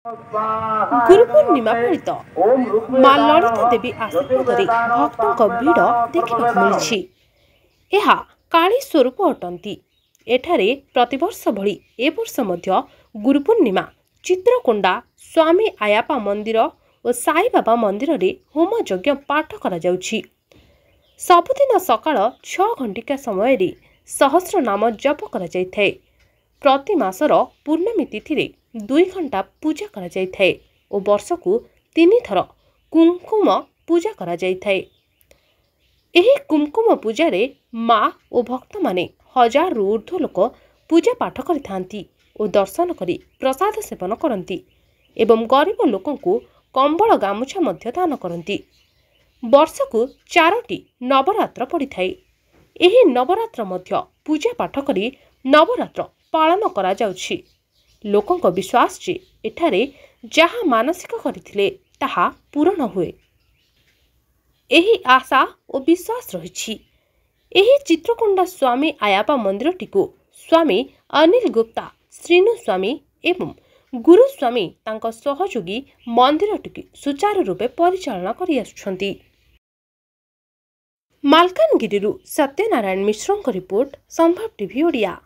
गुरु पूर्णिमा पालित माँ ललिता देवी आशीर्वाद भक्तों भिड़ देखा मिली। यह काली स्वरूप अटंती। एठारे प्रतिवर्ष भली ए वर्ष मध्य गुरु पूर्णिमा चित्रकोंडा स्वामी आयापा मंदिर और साई बाबा मंदिर रे होम यज्ञ पाठ करा जाउछि। सबुदिन सकाळ 6 घंटिका समय रे सहस्र नाम जप करा जायथाय। प्रति मासर पूर्णमी तिथि रे 2 घंटा पूजा करा जायथाय और वर्ष को 3 थर कुमकुम पूजा करा जायथाय। एही कुमकुम पूजा रे माँ और भक्त माने 1000 रु ऊर्ध्व लोक पूजा पाठ करिथांती और दर्शन करी प्रसाद सेवन करती एवं गरीब लोकों को कंबल गामुछा मध्य दान करती। वर्ष को 4टी नवरात्र पड़ी थाए। एही नवरात्र मध्य पूजा पाठ करी नवरात्र पालन करा जाउछि। लोकों को विश्वास जे एठारे जहाँ मानसिक करथिले ताहा पूर्ण हुए। एही आशा और विश्वास रहिछि। एही चित्रकोंडा स्वामी आयापा मंदिर टिको स्वामी अनिल गुप्ता श्रीनु स्वामी एवं गुरु स्वामी तांको सहयोगी मंदिर टिकी सुचारू रूपे परिचालना करि आछुछंती। मालकानगिरी सत्यनारायण मिश्रों रिपोर्ट संभव टीवी ओडिया।